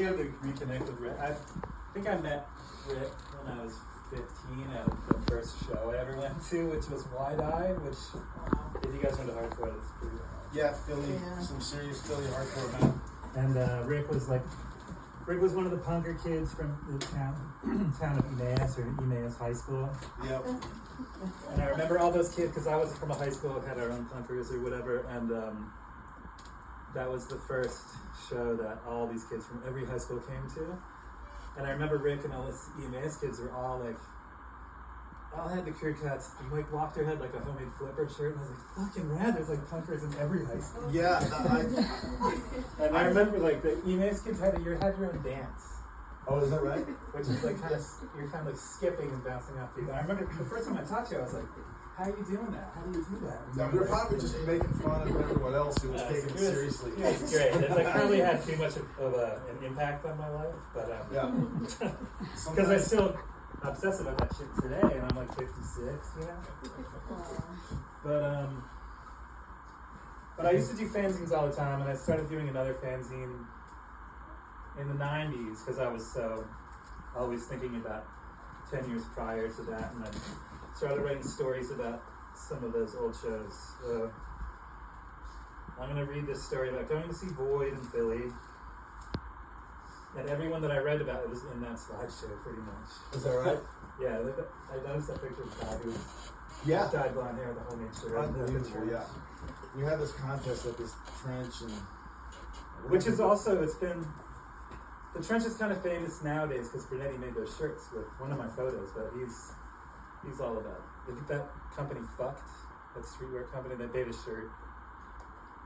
I had to reconnect with Rick. I think I met Rick when I was 15 at the first show I ever went to, which was Wide Eye, which, if you guys went to hardcore, that's pretty Yeah, Philly, some serious Philly hardcore, man. And Rick was one of the punker kids from the town of Emmaus, or Emmaus High School. Yep. And I remember all those kids, because I was from a high school that had our own punkers or whatever, and that was the first show that all these kids from every high school came to. And I remember Rick and all the Emmaus kids were all had the crew cuts. And Mike Wachter had like a homemade flipper shirt, and I was like, fucking rad, there's like punkers in every high school. Yeah. And I remember like the Emmaus kids had your own dance. Oh, is that right? Which is like you're kind of like skipping and bouncing off people. I remember the first time I talked to you, I was like, how are you doing that? How do you do that? No, we were probably just making fun of everyone else who was taking it seriously. It was great. It like really had too much of an impact on my life, but yeah. Because I still obsess about that shit today, and I'm like 56, you know. But I used to do fanzines all the time, and I started doing another fanzine in the 90s because I was so always thinking about 10 years prior to that, and I started writing stories about some of those old shows. So I'm going to read this story about going to see Void in Philly. And everyone that I read about it was in that slideshow, pretty much. Is that right? Yeah, I noticed that picture of Todd who dyed blonde hair, the homemade shirt. Unbelievable, yeah. We had this contest at this trench, and which is also, the trench is kind of famous nowadays because Brunetti made those shirts with one of my photos, but he's all about it. I think that company Fucked, that streetwear company, they made a shirt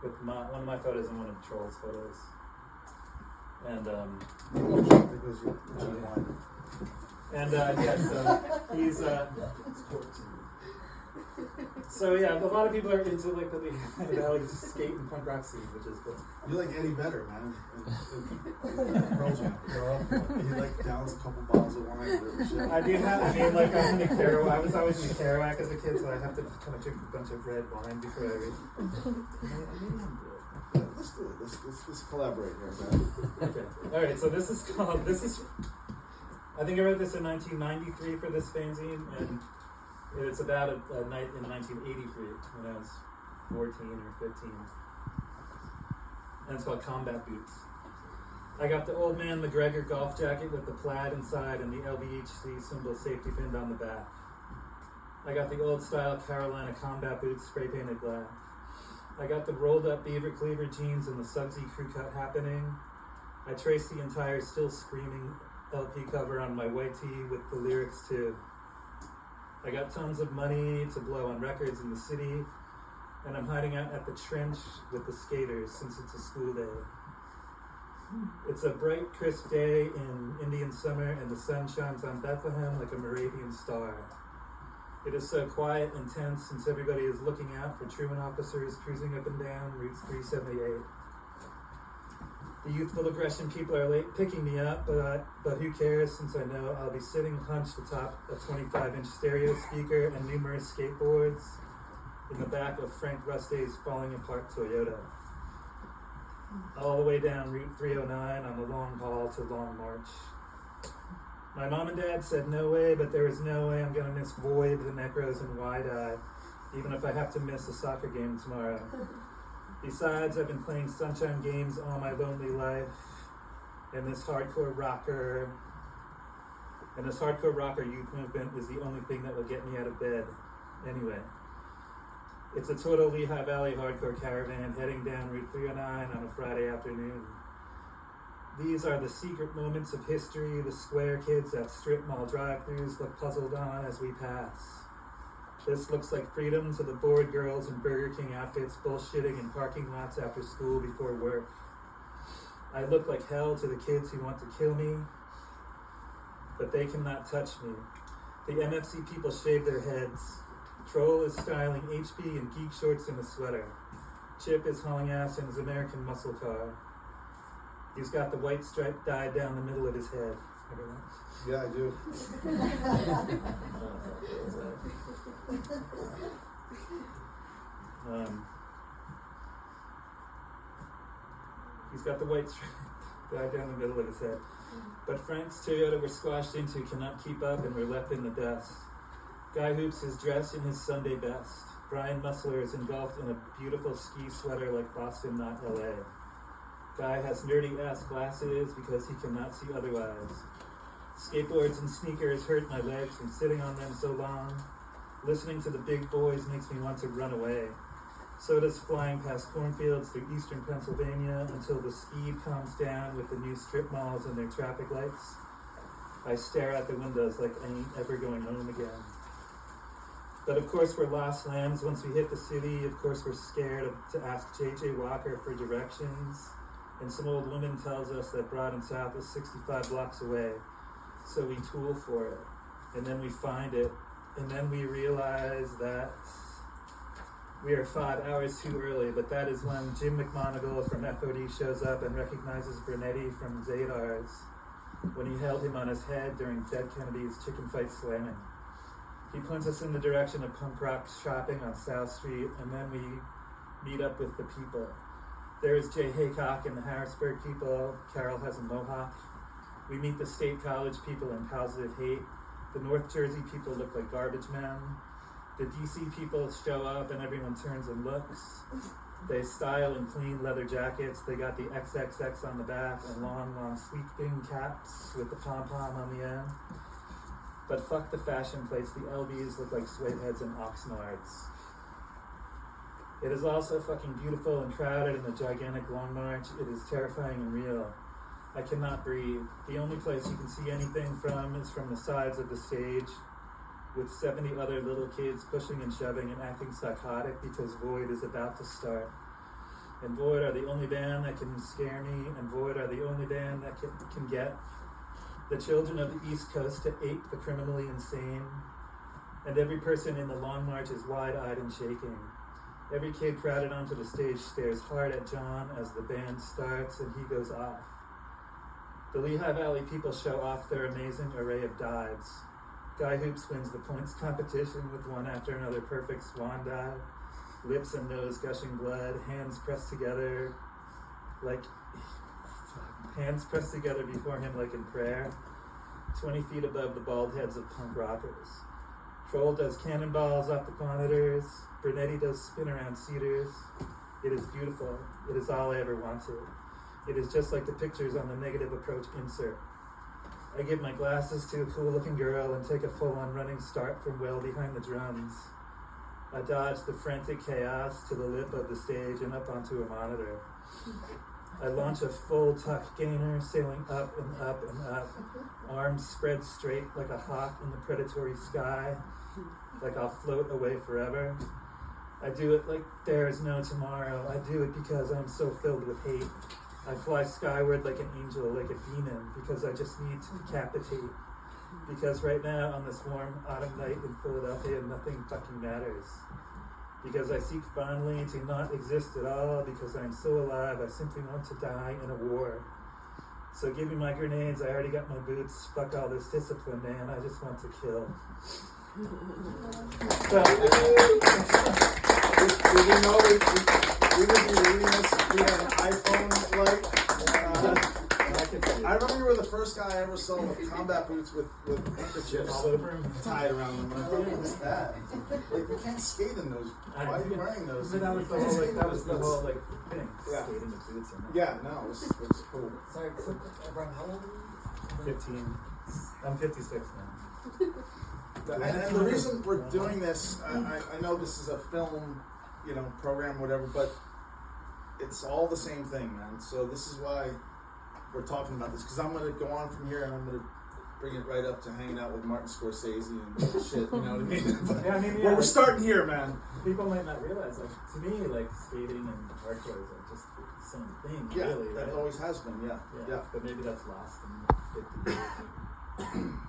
with one of my photos and one of Troll's photos. And he's so yeah, a lot of people are into like the Valley skate and punk rock scene, which is cool. You like Eddie Vedder, man. Pearl Jam. He like downs a couple bottles of wine or shit. I was in the Kerouac. I was always in the Kerouac as a kid, so I have to kind of drink a bunch of red wine before I read. Let's do it. Let's collaborate here, man. Okay. All right. So this is I think I wrote this in 1993 for this fanzine, and it's about a night in 1983 when I was 14 or 15. And it's called Combat Boots. I got the old man McGregor golf jacket with the plaid inside and the LVHC symbol safety pinned on the back. I got the old style Carolina combat boots spray painted black. I got the rolled up beaver cleaver jeans and the Suggsy crew cut happening. I traced the entire Still Screaming LP cover on my white tee with the lyrics too. I got tons of money to blow on records in the city, and I'm hiding out at the trench with the skaters since it's a school day. It's a bright, crisp day in Indian summer, and the sun shines on Bethlehem like a Moravian star. It is so quiet and tense since everybody is looking out for truant officers cruising up and down Route 378. The youthful aggression people are late picking me up, but who cares since I know I'll be sitting hunched atop a 25-inch stereo speaker and numerous skateboards in the back of Frank Rustay's falling apart Toyota. All the way down Route 309 on the long haul to Long March. My mom and dad said no way, but there is no way I'm going to miss Void, the Necros, and Wide Eye, even if I have to miss a soccer game tomorrow. Besides, I've been playing sunshine games all my lonely life, and this hardcore rocker youth movement is the only thing that will get me out of bed. Anyway, it's a total Lehigh Valley hardcore caravan heading down Route 309 on a Friday afternoon. These are the secret moments of history the square kids at strip mall drive-thrus look puzzled on as we pass. This looks like freedom to the bored girls in Burger King outfits bullshitting in parking lots after school before work. I look like hell to the kids who want to kill me, but they cannot touch me. The MFC people shave their heads. Troll is styling HB in geek shorts and a sweater. Chip is hauling ass in his American muscle car. He's got the white stripe dyed down the middle of his head. Yeah, I do. He's got the white stripe. Died down the middle of his head. But Frank's Toyota were squashed into, cannot keep up, and we're left in the dust. Guy Hoops is dressed in his Sunday best. Brian Musler is engulfed in a beautiful ski sweater like Boston, not LA. Guy has nerdy-ass glasses because he cannot see otherwise. Skateboards and sneakers hurt my legs from sitting on them so long. Listening to the big boys makes me want to run away. Soda's flying past cornfields through eastern Pennsylvania until the speed calms down with the new strip malls and their traffic lights. I stare out the windows like I ain't ever going home again. But of course we're lost lambs once we hit the city. Of course we're scared to ask J.J. Walker for directions. And some old woman tells us that Broad and South is 65 blocks away. So we tool for it. And then we find it. And then we realize that we are 5 hours too early, but that is when Jim McMonigal from FOD shows up and recognizes Bernetti from Zadar's when he held him on his head during Dead Kennedy's chicken fight slamming. He points us in the direction of punk rock shopping on South Street, and then we meet up with the people. There is Jay Haycock and the Harrisburg people. Carol has a mohawk. We meet the State College people in positive hate. The North Jersey people look like garbage men. The DC people show up and everyone turns and looks. They style in clean leather jackets. They got the XXX on the back and long sweeping caps with the pom-pom on the end. But fuck the fashion plates. The LVs look like suede heads and Oxnards. It is also fucking beautiful and crowded in the gigantic Long March. It is terrifying and real. I cannot breathe. The only place you can see anything from is from the sides of the stage, with 70 other little kids pushing and shoving and acting psychotic because Void is about to start. And Void are the only band that can scare me, and Void are the only band that can get the children of the East Coast to ape the criminally insane. And every person in the Long March is wide-eyed and shaking. Every kid crowded onto the stage stares hard at John as the band starts and he goes off. The Lehigh Valley people show off their amazing array of dives. Guy Hoops wins the points competition with one after another perfect swan dive. Lips and nose gushing blood, hands pressed together before him like in prayer. 20 feet above the bald heads of punk rockers. Troll does cannonballs off the monitors. Bernetti does spin around cedars. It is beautiful. It is all I ever wanted. It is just like the pictures on the negative approach insert. I give my glasses to a cool-looking girl and take a full-on running start from well behind the drums. I dodge the frantic chaos to the lip of the stage and up onto a monitor. I launch a full tuck gainer, sailing up and up and up, arms spread straight like a hawk in the predatory sky, like I'll float away forever. I do it like there is no tomorrow. I do it because I'm so filled with hate. I fly skyward like an angel, like a demon, because I just need to decapitate. Because right now, on this warm autumn night in Philadelphia, nothing fucking matters. Because I seek fondly to not exist at all, because I'm so alive, I simply want to die in a war. So give me my grenades, I already got my boots, fuck all this discipline, man, I just want to kill. So, Did you know we would be reading this? We had an iPhone light. I remember you were the first guy I ever saw with combat boots with handkerchiefs tied around them. I'm like, what is that? Like, you can't skate in those. Why are you wearing those? That was the whole thing. Yeah. Skating with boots and that. Yeah, no, it's cool. Sorry, Brian, how old are you? 15. I'm 56 now. And the reason we're doing this, I know this is a film, program, whatever, but it's all the same thing, man. So this is why we're talking about this, because I'm going to go on from here and I'm going to bring it right up to hanging out with Martin Scorsese and shit, you know what I mean? But we're starting here, man. People might not realize, to me, skating and hardcore is just the same thing, Yeah, really, that right? always has been, yeah. But maybe that's lost in 50 years.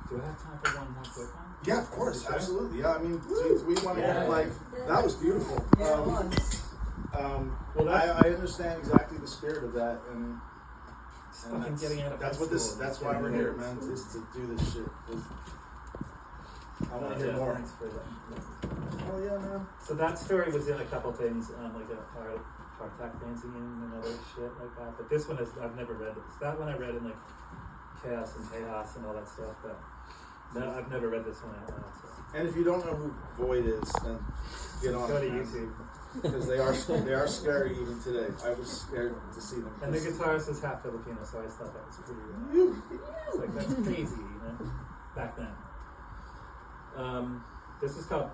Do I have time for one more quick one? Yeah, of course, Sure? absolutely. Yeah, I mean, we want to that was beautiful. Yeah, it was. Well, I understand exactly the spirit of that, and Fucking getting out of that's high what this. school. That's why we're here, man. Is to do this shit. I want to hear more. Thanks for that. Oh yeah, man. So that story was in a couple things, like a Hardtack Fanzine and other shit like that. But this one is, I've never read this. That one I read in like Chaos and all that stuff, but no, I've never read this one out loud. So. And if you don't know who Void is, then get on Go to it, man. YouTube. Because they are scary even today. I was scared to see them. And the guitarist is half Filipino, so I just thought that was pretty. It's like that's crazy, you know. Back then. This is called